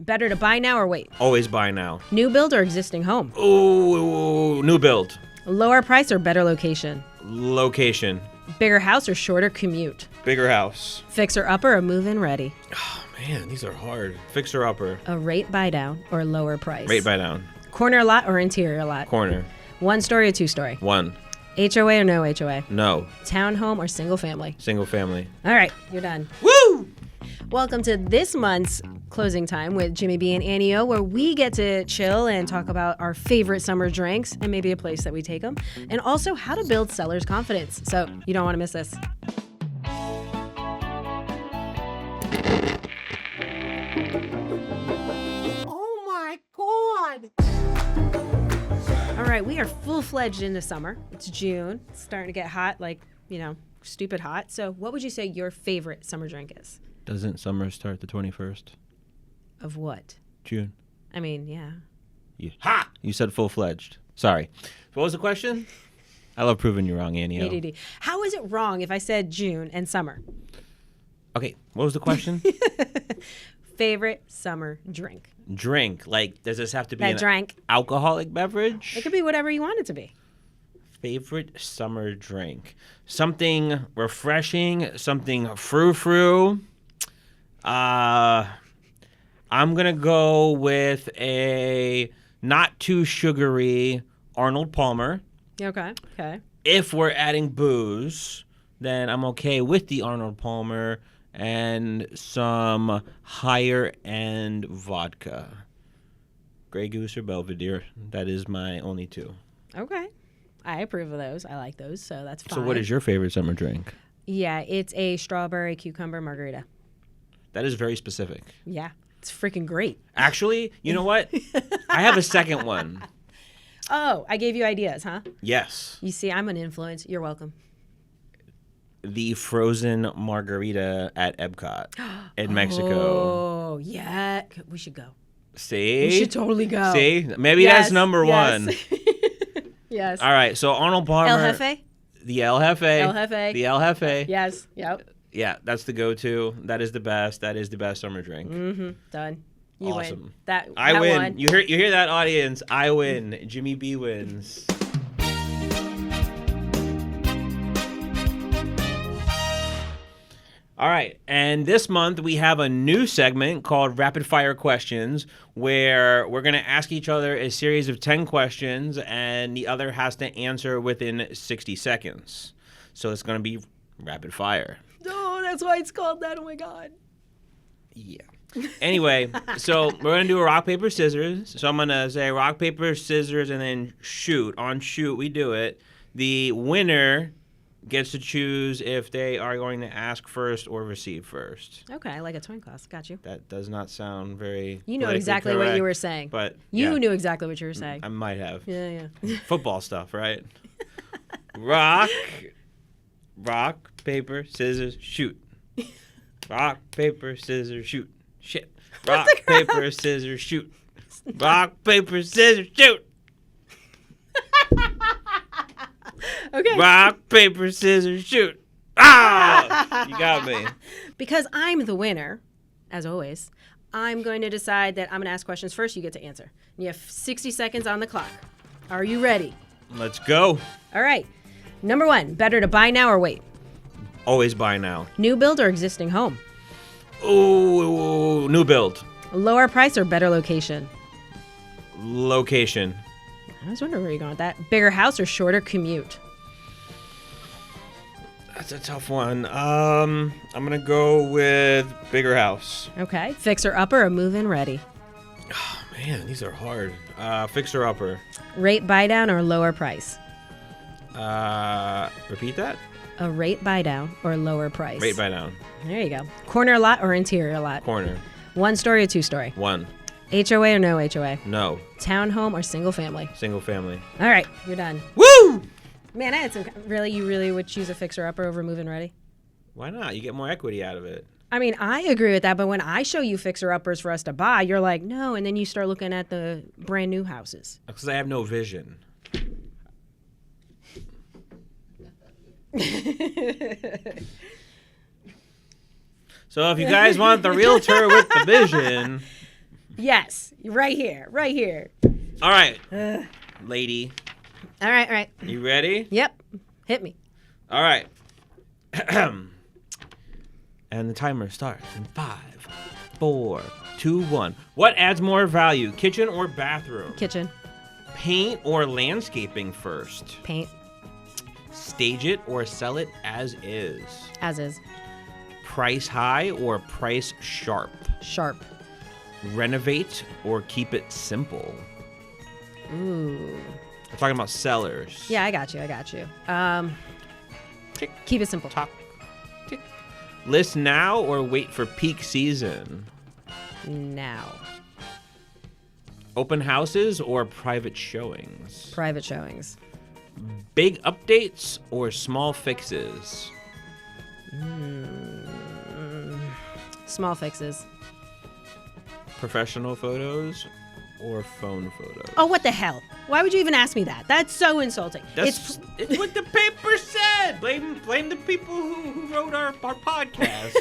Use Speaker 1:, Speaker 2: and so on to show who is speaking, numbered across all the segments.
Speaker 1: Better to buy now or wait?
Speaker 2: Always buy now.
Speaker 1: New build or existing home?
Speaker 2: Ooh, new build.
Speaker 1: Lower price or better location?
Speaker 2: Location.
Speaker 1: Bigger house or shorter commute?
Speaker 2: Bigger house.
Speaker 1: Fixer upper or move-in ready?
Speaker 2: Oh, man, these are hard. Fixer upper.
Speaker 1: A rate buy down or lower price?
Speaker 2: Rate buy down.
Speaker 1: Corner lot or interior lot?
Speaker 2: Corner.
Speaker 1: One story or two story?
Speaker 2: One.
Speaker 1: HOA or no HOA?
Speaker 2: No.
Speaker 1: Townhome or single family?
Speaker 2: Single family.
Speaker 1: All right, you're done.
Speaker 2: Woo!
Speaker 1: Welcome to this month's Closing Time with Jimmy B and Annie O, where we get to chill and talk about our favorite summer drinks and maybe a place that we take them, and also how to build sellers' confidence. So you don't want to miss this.
Speaker 3: Oh my God!
Speaker 1: All right, we are full-fledged into summer. It's June. It's starting to get hot, like, stupid hot. So what would you say your favorite summer drink is?
Speaker 2: Doesn't summer start the 21st?
Speaker 1: Of what?
Speaker 2: June.
Speaker 1: I mean, yeah.
Speaker 2: Ha! You said full-fledged. Sorry. What was the question? I love proving you wrong, Annie.
Speaker 1: ADD. How is it wrong if I said June and summer?
Speaker 2: Okay, what was the question?
Speaker 1: Favorite summer drink?
Speaker 2: Drink. Like, does this have to be an
Speaker 1: Drink.
Speaker 2: alcoholic beverage?
Speaker 1: It could be whatever you want it to be.
Speaker 2: Favorite summer drink. Something refreshing, something frou-frou. I'm going to go with a not too sugary Arnold Palmer.
Speaker 1: Okay.
Speaker 2: If we're adding booze, then I'm okay with the Arnold Palmer and some higher end vodka. Grey Goose or Belvedere. That is my only two.
Speaker 1: Okay. I approve of those. I like those, so that's fine.
Speaker 2: So what is your favorite summer drink?
Speaker 1: Yeah, it's a strawberry cucumber margarita.
Speaker 2: That is very specific.
Speaker 1: Yeah, it's freaking great.
Speaker 2: Actually, you know what? I have a second one.
Speaker 1: Oh, I gave you ideas, huh?
Speaker 2: Yes.
Speaker 1: You see, I'm an influence. You're welcome.
Speaker 2: The frozen margarita at Epcot in Mexico.
Speaker 1: Oh, yeah. We should go.
Speaker 2: See?
Speaker 1: We should totally go.
Speaker 2: See? Maybe
Speaker 1: Yes,
Speaker 2: that's number
Speaker 1: yes.
Speaker 2: one.
Speaker 1: Yes.
Speaker 2: All right, so Arnold Palmer.
Speaker 1: El Jefe?
Speaker 2: The El Jefe.
Speaker 1: El Jefe.
Speaker 2: The El Jefe.
Speaker 1: Yes. Yep.
Speaker 2: Yeah, that's the go-to. That is the best. That is the best summer drink.
Speaker 1: Mm-hmm. Done. You
Speaker 2: Awesome.
Speaker 1: win. That
Speaker 2: I win.
Speaker 1: Won.
Speaker 2: You hear that, audience? I win. Jimmy B wins. All right, and this month we have a new segment called Rapid Fire Questions, where we're going to ask each other a series of 10 questions, and the other has to answer within 60 seconds. So it's going to be rapid fire.
Speaker 1: Oh, that's why it's called that. Oh, my God.
Speaker 2: Yeah. Anyway, so we're going to do a rock, paper, scissors. So I'm going to say rock, paper, scissors, and then shoot. On shoot, we do it. The winner gets to choose if they are going to ask first or receive first.
Speaker 1: Okay, like a twin class. Got you.
Speaker 2: That does not sound very
Speaker 1: You know
Speaker 2: politically
Speaker 1: exactly what you
Speaker 2: correct,
Speaker 1: were saying.
Speaker 2: But
Speaker 1: You
Speaker 2: yeah,
Speaker 1: knew exactly what you were saying.
Speaker 2: I might have.
Speaker 1: Yeah.
Speaker 2: Football stuff, right? Rock, paper, scissors, shoot. Rock, paper, scissors, shoot. Shit. Rock, paper, scissors, shoot. Rock, paper, scissors, shoot.
Speaker 1: Okay.
Speaker 2: Rock, paper, scissors, shoot. Ah! You got me.
Speaker 1: Because I'm the winner, as always, I'm going to decide that I'm going to ask questions first. You get to answer. You have 60 seconds on the clock. Are you ready?
Speaker 2: Let's go.
Speaker 1: All right. Number one, better to buy now or wait?
Speaker 2: Always buy now.
Speaker 1: New build or existing home?
Speaker 2: Ooh, new build.
Speaker 1: Lower price or better location?
Speaker 2: Location.
Speaker 1: I was wondering where you're going with that. Bigger house or shorter commute?
Speaker 2: That's a tough one. I'm going to go with bigger house.
Speaker 1: Okay. Fixer upper or move-in ready?
Speaker 2: Oh, man, these are hard. Fixer upper.
Speaker 1: Rate buy down or lower price?
Speaker 2: Repeat that?
Speaker 1: A rate buy down or lower price?
Speaker 2: Rate buy down.
Speaker 1: There you go. Corner lot or interior lot?
Speaker 2: Corner.
Speaker 1: One story or two story?
Speaker 2: One.
Speaker 1: HOA or no HOA?
Speaker 2: No.
Speaker 1: Townhome or single family?
Speaker 2: Single family.
Speaker 1: All right, you're done.
Speaker 2: Woo!
Speaker 1: Man, I had some. Really, you really would choose a fixer upper over move-in ready?
Speaker 2: Why not? You get more equity out of it.
Speaker 1: I mean, I agree with that, but when I show you fixer uppers for us to buy, you're like, no, and then you start looking at the brand new houses.
Speaker 2: Because I have no vision. So if you guys want the realtor with the vision,
Speaker 1: Yes, right here, right here.
Speaker 2: All right, lady.
Speaker 1: All right.
Speaker 2: You ready?
Speaker 1: Yep, hit me.
Speaker 2: All right. And the timer starts in 5, 4, 2, 1. What adds more value, kitchen or bathroom?
Speaker 1: Kitchen,
Speaker 2: Paint or landscaping first?
Speaker 1: paint,
Speaker 2: Stage it or sell it as is?
Speaker 1: as is,
Speaker 2: Price high or price sharp?
Speaker 1: sharp.
Speaker 2: Renovate or keep it simple?
Speaker 1: Ooh.
Speaker 2: We're talking about sellers.
Speaker 1: Yeah, I got you.
Speaker 2: Tick,
Speaker 1: Keep it simple.
Speaker 2: tock, tick. List now or wait for peak season?
Speaker 1: Now,
Speaker 2: Open houses or private showings?
Speaker 1: private showings.
Speaker 2: Big updates or small fixes?
Speaker 1: Small fixes.
Speaker 2: Professional photos or phone photos?
Speaker 1: Oh, what the hell? Why would you even ask me that? That's so insulting.
Speaker 2: It's what the paper said. Blame the people who wrote our podcast.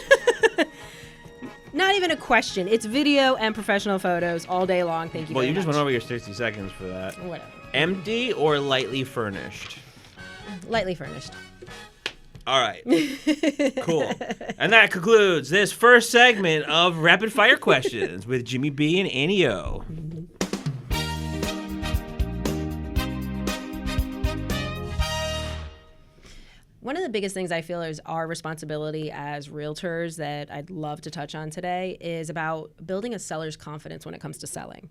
Speaker 1: Not even a question. It's video and professional photos all day long. Thank you
Speaker 2: Well,
Speaker 1: very
Speaker 2: you just
Speaker 1: much.
Speaker 2: went over your 60 seconds for that.
Speaker 1: Whatever.
Speaker 2: Empty or lightly furnished?
Speaker 1: Lightly furnished.
Speaker 2: All right. Cool. And that concludes this first segment of Rapid Fire Questions with Jimmy B and Annie O.
Speaker 1: One of the biggest things I feel is our responsibility as realtors that I'd love to touch on today is about building a seller's confidence when it comes to selling.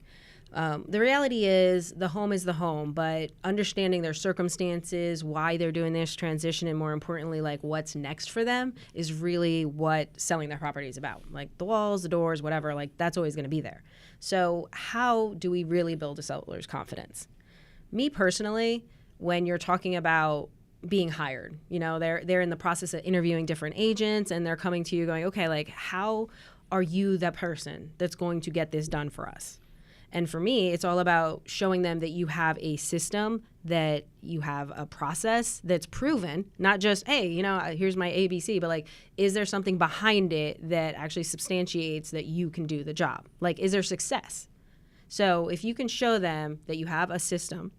Speaker 1: The reality is the home is the home, but understanding their circumstances, why they're doing this transition, and more importantly, like what's next for them is really what selling their property is about. Like the walls, the doors, whatever, like that's always going to be there. So how do we really build a seller's confidence? Me personally, when you're talking about being hired, you know, they're in the process of interviewing different agents and they're coming to you going, okay, like how are you that person that's going to get this done for us? And for me, it's all about showing them that you have a system, that you have a process that's proven, not just, hey, you know, here's my ABC, but like, is there something behind it that actually substantiates that you can do the job? Like, is there success? So if you can show them that you have a system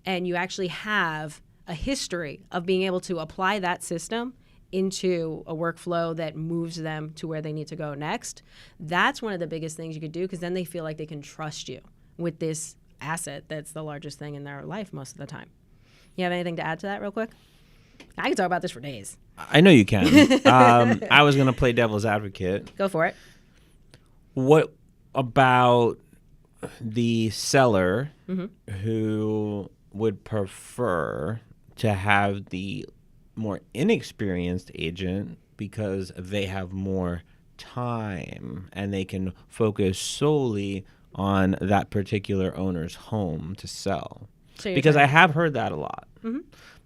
Speaker 1: and you actually have a history of being able to apply that system into a workflow that moves them to where they need to go next, that's one of the biggest things you could do, because then they feel like they can trust you with this asset that's the largest thing in their life most of the time. You have anything to add to that real quick? I can talk about this for days.
Speaker 2: I know you can. I was going to play devil's advocate.
Speaker 1: Go for it.
Speaker 2: What about the seller who would prefer to have the more inexperienced agent because they have more time and they can focus solely on that particular owner's home to sell?
Speaker 1: So
Speaker 2: Because I have heard that a lot.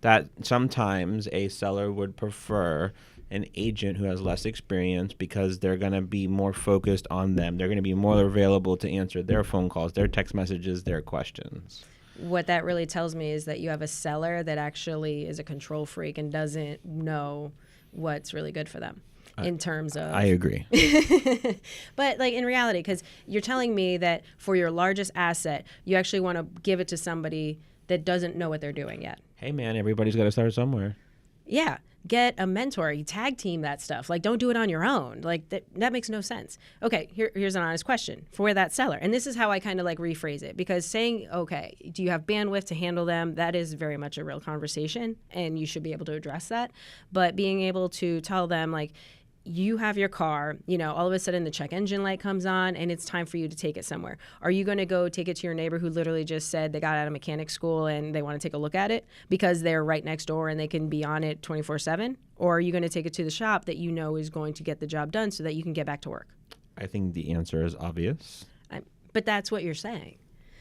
Speaker 2: That sometimes a seller would prefer an agent who has less experience because they're going to be more focused on them. They're going to be more available to answer their phone calls, their text messages, their questions.
Speaker 1: what that really tells me is that you have a seller that actually is a control freak and doesn't know what's really good for them in terms of...
Speaker 2: I agree.
Speaker 1: But like in reality, because you're telling me that for your largest asset, you actually want to give it to somebody that doesn't know what they're doing yet.
Speaker 2: Hey, man, everybody's got to start somewhere.
Speaker 1: Yeah. Get a mentor. You tag team that stuff. Like, don't do it on your own. Like, that makes no sense. Okay, here's an honest question for that seller. And this is how I kind of like rephrase it. Because saying, okay, do you have bandwidth to handle them? That is very much a real conversation. And you should be able to address that. But being able to tell them, like, you have your car, you know, all of a sudden the check engine light comes on and it's time for you to take it somewhere. Are you going to go take it to your neighbor who literally just said they got out of mechanic school and they want to take a look at it because they're right next door and they can be on it 24/7? Or are you going to take it to the shop that you know is going to get the job done so that you can get back to work?
Speaker 2: I think the answer is obvious.
Speaker 1: But that's what you're saying.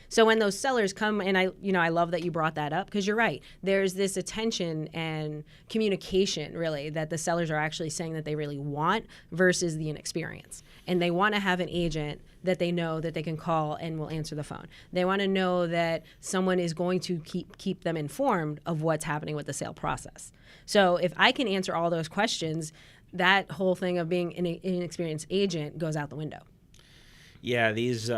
Speaker 1: So when those sellers come, and I love that you brought that up, because you're right. There's this attention and communication, really, that the sellers are actually saying that they really want versus the inexperience. And they want to have an agent that they know that they can call and will answer the phone. They want to know that someone is going to keep them informed of what's happening with the sale process. So if I can answer all those questions, that whole thing of being an inexperienced agent goes out the window.
Speaker 2: Yeah, these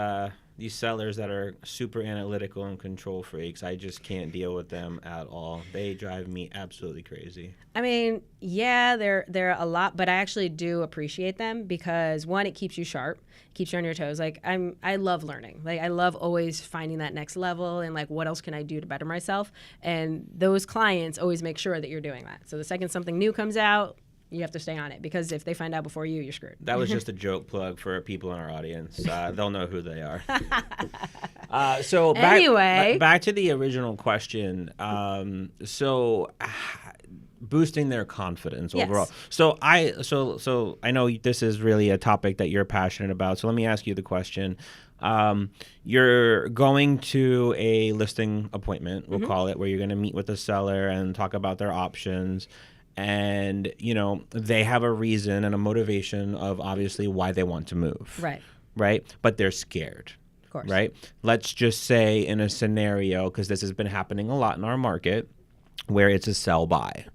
Speaker 2: sellers that are super analytical and control freaks, I just can't deal with them at all. They drive me absolutely crazy.
Speaker 1: I mean, yeah, they're a lot, but I actually do appreciate them because one, it keeps you sharp, keeps you on your toes. Like I love learning. Like I love always finding that next level and like what else can I do to better myself. And those clients always make sure that you're doing that. So the second something new comes out, you have to stay on it because if they find out before you, you're screwed.
Speaker 2: That was just a joke plug for people in our audience. They'll know who they are. So back to the original question. Boosting their confidence overall. So I know this is really a topic that you're passionate about. So let me ask you the question. You're going to a listing appointment, we'll call it, where you're going to meet with the seller and talk about their options. And, they have a reason and a motivation of obviously why they want to move. Right. But they're scared.
Speaker 1: Of course.
Speaker 2: Right. Let's just say in a scenario, because this has been happening a lot in our market, where it's a sell buy.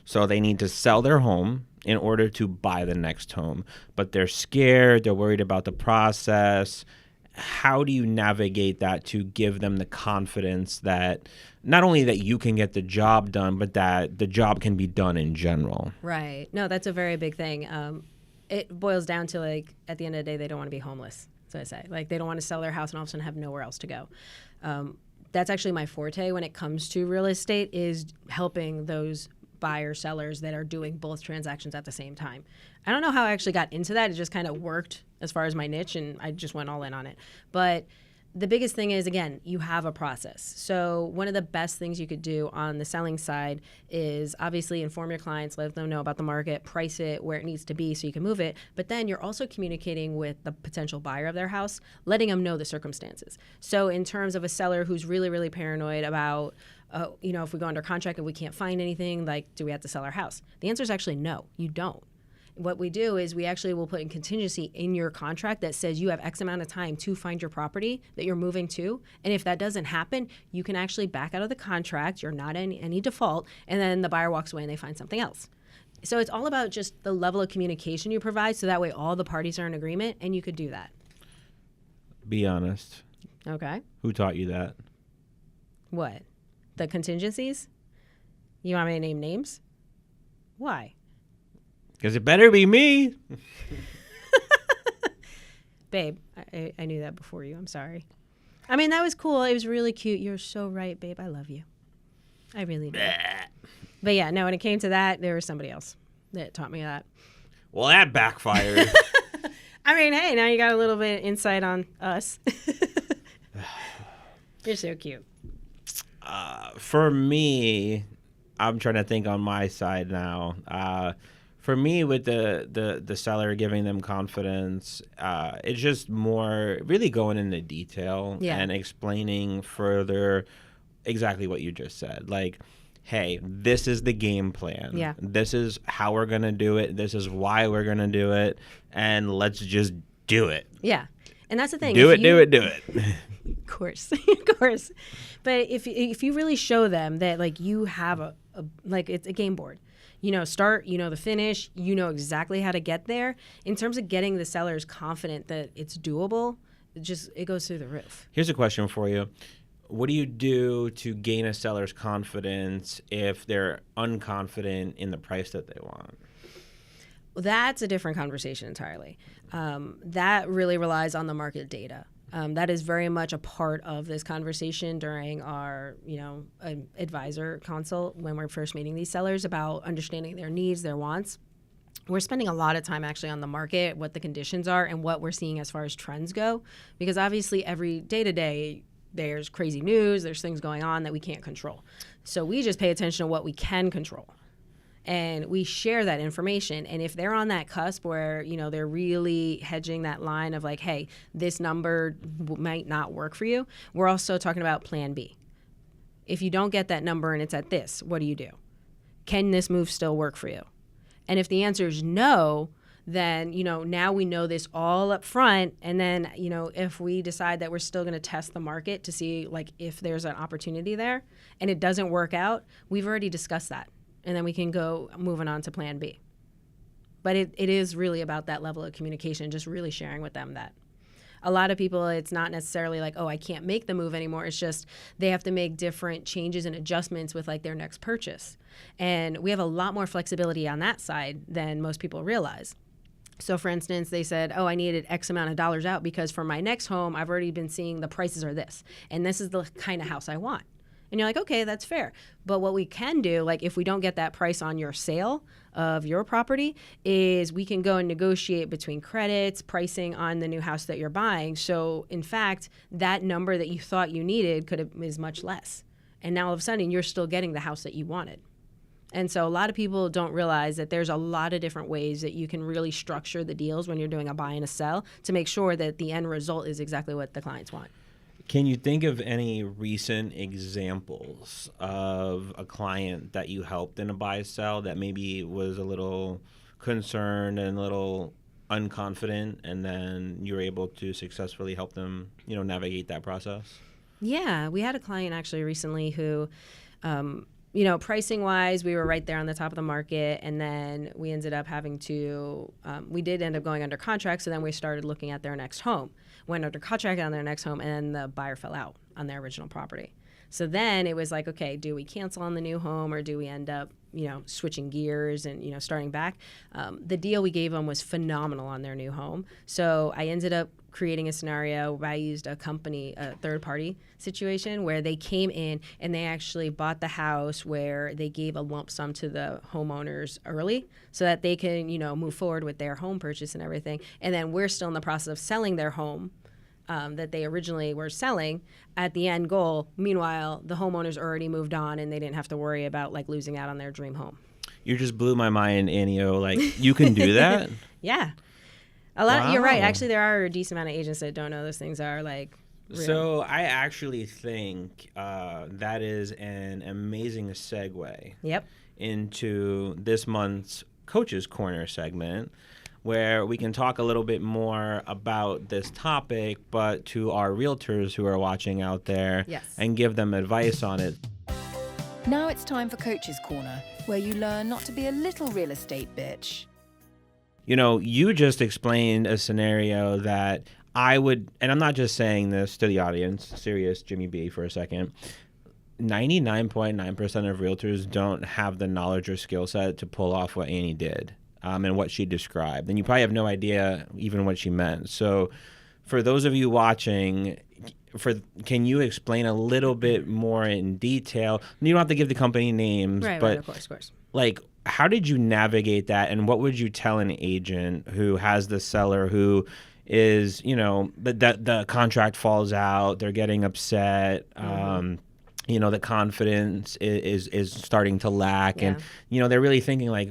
Speaker 2: So they need to sell their home in order to buy the next home. But they're scared. They're worried about the process. How do you navigate that to give them the confidence that not only that you can get the job done, but that the job can be done in general?
Speaker 1: Right. No, that's a very big thing. It boils down to like at the end of the day, they don't want to be homeless. So I say like they don't want to sell their house and all of a sudden have nowhere else to go. That's actually my forte when it comes to real estate is helping those buyer sellers that are doing both transactions at the same time. I don't know how I actually got into that. It just kind of worked as far as my niche and I just went all in on it. But the biggest thing is, again, you have a process. So one of the best things you could do on the selling side is obviously inform your clients, let them know about the market, price it where it needs to be so you can move it. But then you're also communicating with the potential buyer of their house, letting them know the circumstances. So in terms of a seller who's really, really paranoid about, if we go under contract and we can't find anything, like, do we have to sell our house? The answer is actually no, you don't. What we do is we actually will put in contingency in your contract that says you have X amount of time to find your property that you're moving to. And if that doesn't happen, you can actually back out of the contract. You're not in any default. And then the buyer walks away and they find something else. So it's all about just the level of communication you provide. So that way all the parties are in agreement and you could do that.
Speaker 2: Be honest.
Speaker 1: Okay.
Speaker 2: Who taught you that?
Speaker 1: What? The contingencies? You want me to name names? Why?
Speaker 2: Because it better be me.
Speaker 1: Babe, I knew that before you. I'm sorry. I mean, that was cool. It was really cute. You're so right, babe. I love you. I really do. But yeah, no, when it came to that, there was somebody else that taught me that.
Speaker 2: Well, that backfired.
Speaker 1: I mean, hey, now you got a little bit of insight on us. You're so cute.
Speaker 2: For me, I'm trying to think on my side now. For me, with the seller giving them confidence, it's just more really going into detail and explaining further exactly what you just said. Like, hey, this is the game plan.
Speaker 1: Yeah.
Speaker 2: This is how we're going to do it. This is why we're going to do it. And let's just do it.
Speaker 1: Yeah. And that's the thing.
Speaker 2: Do it.
Speaker 1: Of course. Of course. But if you really show them that, like, you have it's a game board. Start, the finish, exactly how to get there. In terms of getting the sellers confident that it's doable, it goes through the roof.
Speaker 2: Here's a question for you. What do you do to gain a seller's confidence if they're unconfident in the price that they want?
Speaker 1: Well, that's a different conversation entirely. That really relies on the market data. That is very much a part of this conversation during our, advisor consult when we're first meeting these sellers about understanding their needs, their wants. We're spending a lot of time actually on the market, what the conditions are, and what we're seeing as far as trends go, because obviously every day to day, there's crazy news, there's things going on that we can't control. So we just pay attention to what we can control. And we share that information. And if they're on that cusp where, they're really hedging that line of like, hey, this number might not work for you, we're also talking about plan B. If you don't get that number and it's at this, what do you do? Can this move still work for you? And if the answer is no, then, now we know this all up front. And then, if we decide that we're still going to test the market to see like if there's an opportunity there and it doesn't work out, we've already discussed that. And then we can go moving on to plan B. But it is really about that level of communication, just really sharing with them that. a lot of people, it's not necessarily like, oh, I can't make the move anymore. It's just they have to make different changes and adjustments with like their next purchase. And we have a lot more flexibility on that side than most people realize. So for instance, they said, oh, I needed X amount of dollars out because for my next home, I've already been seeing the prices are this, and this is the kind of house I want. And you're like, okay, that's fair. But what we can do, like if we don't get that price on your sale of your property, is we can go and negotiate between credits, pricing on the new house that you're buying. So in fact, that number that you thought you needed is much less. And now all of a sudden, you're still getting the house that you wanted. And so a lot of people don't realize that there's a lot of different ways that you can really structure the deals when you're doing a buy and a sell to make sure that the end result is exactly what the clients want.
Speaker 2: Can you think of any recent examples of a client that you helped in a buy sell that maybe was a little concerned and a little unconfident, and then you were able to successfully help them, navigate that process?
Speaker 1: Yeah, we had a client actually recently who pricing wise, we were right there on the top of the market. And then we ended up having to, we did end up going under contract. So then we started looking at their next home, went under contract on their next home, and then the buyer fell out on their original property. So then it was like, okay, do we cancel on the new home or do we end up, switching gears and, starting back? The deal we gave them was phenomenal on their new home. So I ended up creating a scenario where I used a third-party situation where they came in and they actually bought the house where they gave a lump sum to the homeowners early so that they can, move forward with their home purchase and everything. And then we're still in the process of selling their home that they originally were selling at the end goal. Meanwhile, the homeowners already moved on and they didn't have to worry about like losing out on their dream home.
Speaker 2: You just blew my mind, Anio. Like, you can do that?
Speaker 1: Yeah. A lot.
Speaker 2: Wow.
Speaker 1: You're right. Actually, there are a decent amount of agents that don't know those things are like real.
Speaker 2: So I actually think that is an amazing segue into this month's Coach's Corner segment, where we can talk a little bit more about this topic, but to our realtors who are watching out there and give them advice on it.
Speaker 4: Now it's time for Coach's Corner, where you learn not to be a little real estate bitch.
Speaker 2: You just explained a scenario that I would, and I'm not just saying this to the audience, serious Jimmy B for a second, 99.9% of realtors don't have the knowledge or skill set to pull off what Annie did and what she described. And you probably have no idea even what she meant. So for those of you watching, can you explain a little bit more in detail? You don't have to give the company names, but
Speaker 1: of course.
Speaker 2: Like, how did you navigate that, and what would you tell an agent who has the seller who is, the contract falls out, they're getting upset, the confidence is starting to lack, and they're really thinking like,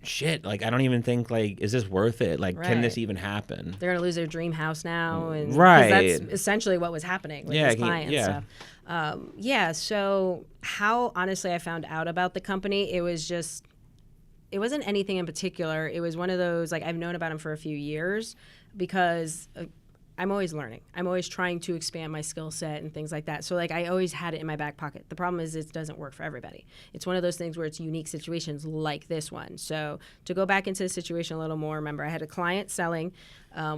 Speaker 2: shit, like I don't even think like, is this worth it? Like, can this even happen?
Speaker 1: They're gonna lose their dream house now, and 'cause that's essentially what was happening with this client. So how honestly I found out about the company, it wasn't anything in particular. It was one of those, like, I've known about them for a few years because I'm always learning. I'm always trying to expand my skill set and things like that. So like I always had it in my back pocket. The problem is it doesn't work for everybody. It's one of those things where it's unique situations like this one. So to go back into the situation a little more, remember I had a client selling.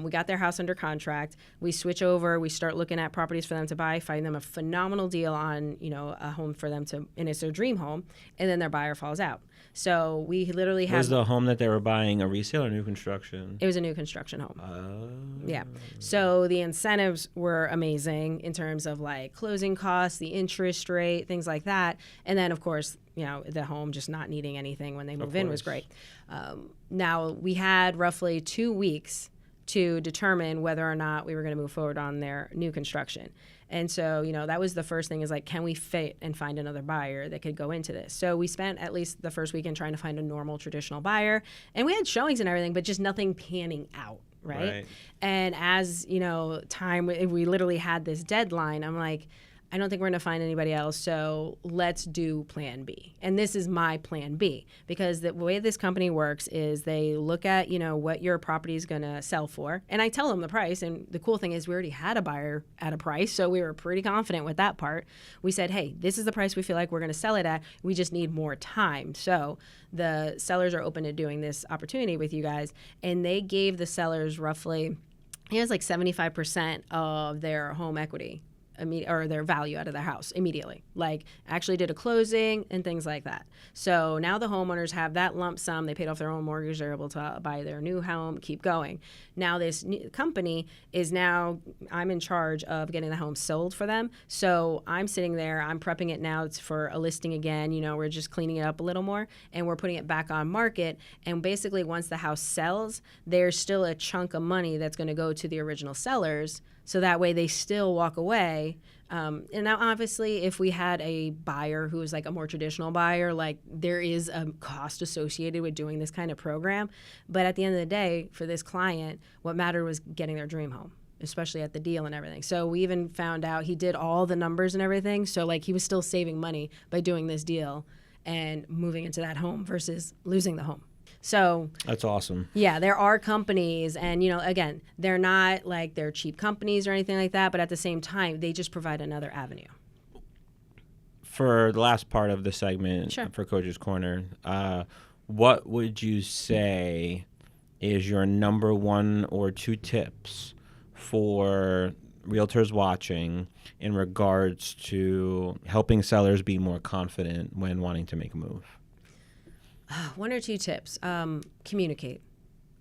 Speaker 1: We got their house under contract. We switch over. We start looking at properties for them to buy, find them a phenomenal deal on, a home for them and it's their dream home. And then their buyer falls out. So we literally had...
Speaker 2: Was the home that they were buying a resale or new construction?
Speaker 1: It was a new construction home.
Speaker 2: Oh.
Speaker 1: Yeah. So the incentives were amazing in terms of like closing costs, the interest rate, things like that. And then, of course, the home just not needing anything when they move in was great. Now, we had roughly 2 weeks to determine whether or not we were going to move forward on their new construction. And so, that was the first thing is like, can we fit and find another buyer that could go into this? So we spent at least the first weekend trying to find a normal traditional buyer, and we had showings and everything, but just nothing panning out. Right. And as, we literally had this deadline. I'm like, I don't think we're going to find anybody else, so let's do plan B. And this is my plan B, because the way this company works is they look at, what your property is going to sell for, and I tell them the price. And the cool thing is we already had a buyer at a price, so we were pretty confident with that part. We said, hey, this is the price we feel like we're going to sell it at. We just need more time. So the sellers are open to doing this opportunity with you guys, and they gave the sellers roughly he has like 75% of their home equity or their value out of their house immediately. Like actually did a closing and things like that. So now the homeowners have that lump sum. They paid off their own mortgage. They're able to buy their new home, keep going. Now this new company is I'm in charge of getting the home sold for them. So I'm sitting there, I'm prepping it now for a listing again. We're just cleaning it up a little more and we're putting it back on market. And basically once the house sells, there's still a chunk of money that's going to go to the original sellers. So that way they still walk away. And now, obviously, if we had a buyer who is like a more traditional buyer, like there is a cost associated with doing this kind of program. But at the end of the day, for this client, what mattered was getting their dream home, especially at the deal and everything. So we even found out he did all the numbers and everything. So like he was still saving money by doing this deal and moving into that home versus losing the home. So
Speaker 2: That's awesome.
Speaker 1: yeah, there are companies, and again, they're not like they're cheap companies or anything like that, but at the same time, they just provide another avenue.
Speaker 2: For the last part of the segment,
Speaker 1: Sure.
Speaker 2: for Coach's Corner, what would you say is your number 1 or 2 tips for realtors watching in regards to helping sellers be more confident when wanting to make a move?
Speaker 1: 1 or 2 tips. Communicate.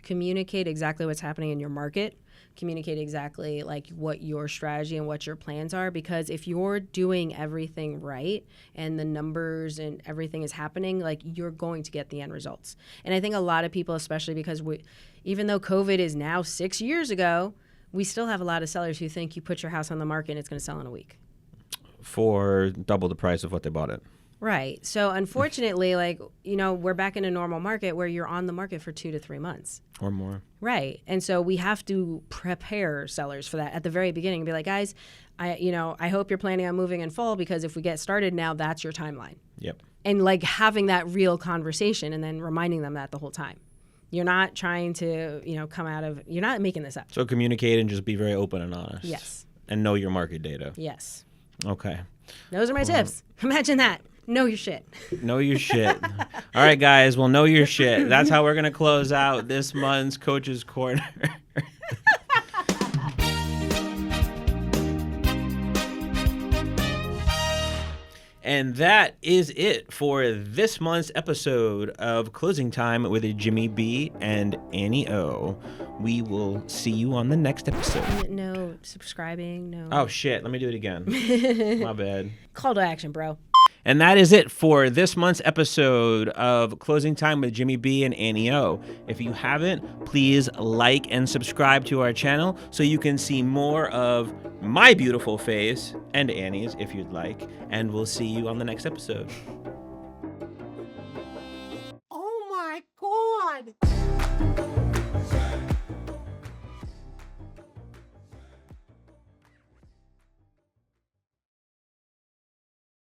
Speaker 1: Communicate exactly what's happening in your market. Communicate exactly like what your strategy and what your plans are, because if you're doing everything right and the numbers and everything is happening, like you're going to get the end results. And I think a lot of people, especially because even though COVID is now 6 years ago, we still have a lot of sellers who think you put your house on the market and it's going to sell in a week.
Speaker 2: For double the price of what they bought it.
Speaker 1: Right. So unfortunately, we're back in a normal market where you're on the market for 2 to 3 months.
Speaker 2: Or more.
Speaker 1: Right. And so we have to prepare sellers for that at the very beginning and be like, guys, I hope you're planning on moving in fall, because if we get started now, that's your timeline.
Speaker 2: Yep.
Speaker 1: And like having that real conversation and then reminding them that the whole time. You're not trying to, you're not making this up.
Speaker 2: So communicate and just be very open and honest.
Speaker 1: Yes.
Speaker 2: And know your market data.
Speaker 1: Yes.
Speaker 2: Okay.
Speaker 1: Those are my tips. Imagine that. Know your shit.
Speaker 2: Know your shit. All right, guys. Well, know your shit. That's how we're going to close out this month's Coach's Corner. And that is it for this month's episode of Closing Time with Jimmy B and Annie O. We will see you on the next episode.
Speaker 1: No subscribing. No.
Speaker 2: Oh, shit. Let me do it again. My bad.
Speaker 1: Call to action, bro.
Speaker 2: And that is it for this month's episode of Closing Time with Jimmy B and Annie O. If you haven't, please like and subscribe to our channel so you can see more of my beautiful face and Annie's if you'd like. And we'll see you on the next episode.